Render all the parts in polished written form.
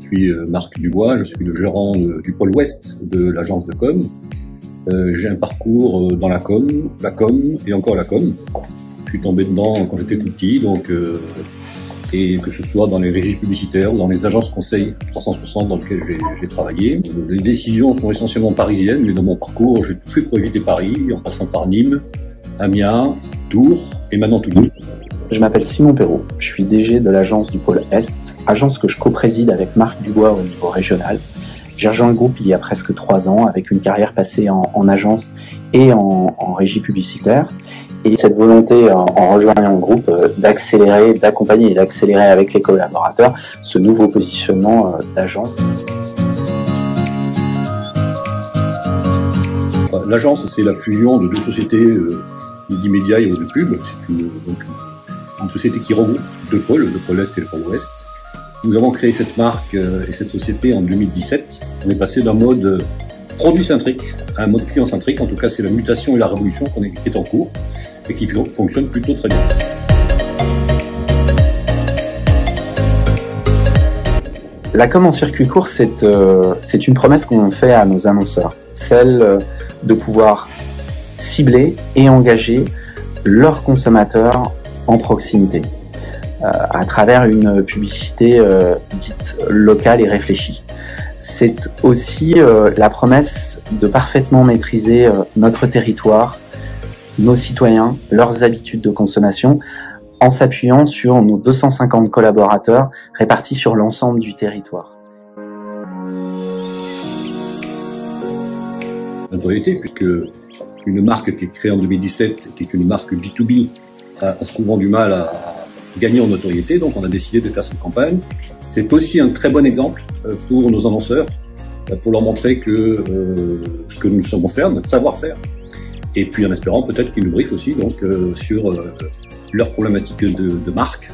suis Marc Dubois, je suis le gérant du pôle ouest de l'agence de com. J'ai un parcours dans la com et encore la com. Je suis tombé dedans quand j'étais tout petit, et que ce soit dans les régies publicitaires ou dans les agences conseils 360 dans lesquelles j'ai travaillé. Les décisions sont essentiellement parisiennes, mais dans mon parcours, j'ai tout fait pour éviter Paris, en passant par Nîmes, Amiens, Tours et maintenant Toulouse. Je m'appelle Simon Perrault, je suis DG de l'agence du pôle Est, agence que je co-préside avec Marc Dubois au niveau régional. J'ai rejoint le groupe il y a presque 3 ans avec une carrière passée en agence et en régie publicitaire. Et cette volonté, en rejoignant le groupe, d'accélérer, d'accompagner et d'accélérer avec les collaborateurs ce nouveau positionnement d'agence. L'agence, c'est la fusion de 2 sociétés, Midi-Média et Eau de Pub. C'est une société qui regroupe 2 pôles, le pôle Est et le pôle Ouest. Nous avons créé cette marque et cette société en 2017. On est passé d'un mode produit-centrique à un mode client-centrique. En tout cas, c'est la mutation et la révolution qui est en cours et qui fonctionne plutôt très bien. La com en circuit court, c'est une promesse qu'on fait à nos annonceurs, celle de pouvoir cibler et engager leurs consommateurs en proximité, à travers une publicité dite locale et réfléchie. C'est aussi la promesse de parfaitement maîtriser notre territoire, nos citoyens, leurs habitudes de consommation, en s'appuyant sur nos 250 collaborateurs répartis sur l'ensemble du territoire. Notoriété, puisque une marque qui est créée en 2017, qui est une marque B2B, a souvent du mal à gagner en notoriété, donc on a décidé de faire cette campagne. C'est aussi un très bon exemple pour nos annonceurs, pour leur montrer que ce que nous savons faire, notre savoir-faire, et puis en espérant peut-être qu'ils nous briefent aussi sur leurs problématiques de marque,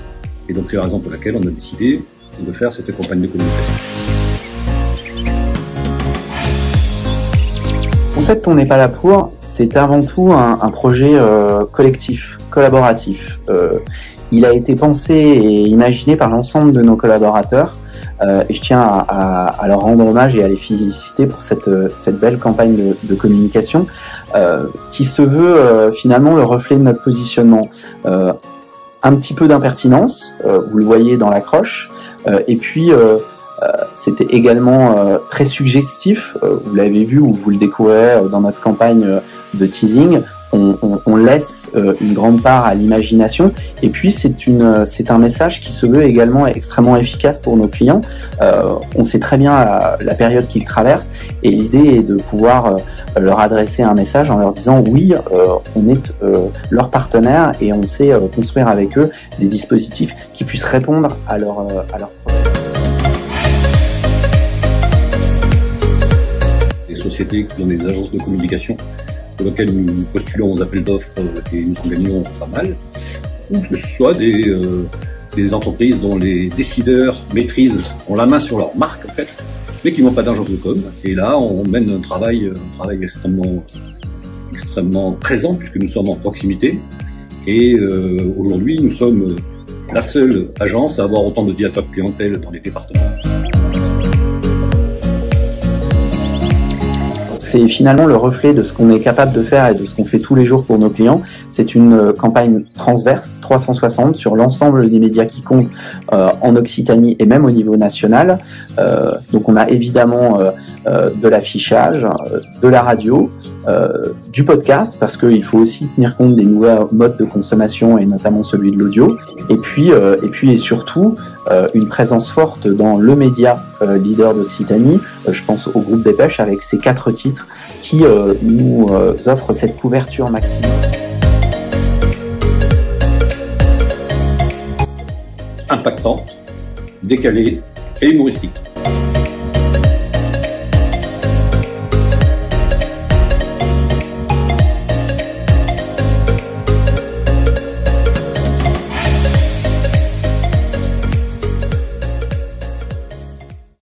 et donc c'est la raison pour laquelle on a décidé de faire cette campagne de communication. Le concept On n'est pas là pour, c'est avant tout un projet collectif, collaboratif. Il a été pensé et imaginé par l'ensemble de nos collaborateurs et je tiens à leur rendre hommage et à les féliciter pour cette belle campagne de communication qui se veut finalement le reflet de notre positionnement. Un petit peu d'impertinence, vous le voyez dans l'accroche, et puis c'était également très suggestif, vous l'avez vu ou vous le découvrez dans notre campagne de teasing. On laisse une grande part à l'imagination et puis c'est un message qui se veut également extrêmement efficace pour nos clients. On sait très bien la période qu'ils traversent et l'idée est de pouvoir leur adresser un message en leur disant oui, on est leur partenaire et on sait construire avec eux des dispositifs qui puissent répondre à leurs problèmes. Les sociétés qui ont des agences de communication pour lesquels nous postulons aux appels d'offres et nous en gagnons pas mal, ou que ce soit des entreprises dont les décideurs ont la main sur leur marque en fait, mais qui n'ont pas d'agence de com. Et là, on mène un travail extrêmement présent puisque nous sommes en proximité. Et aujourd'hui, nous sommes la seule agence à avoir autant de directeurs clientèle dans les départements. C'est finalement le reflet de ce qu'on est capable de faire et de ce qu'on fait tous les jours pour nos clients. C'est une campagne transverse, 360, sur l'ensemble des médias qui comptent en Occitanie et même au niveau national. Donc on a évidemment de l'affichage, de la radio, du podcast, parce qu'il faut aussi tenir compte des nouveaux modes de consommation et notamment celui de l'audio. Et puis et surtout, une présence forte dans le média leader d'Occitanie. Je pense au groupe Dépêche avec ses 4 titres qui nous offrent cette couverture maximum. Impactante, décalée et humoristique.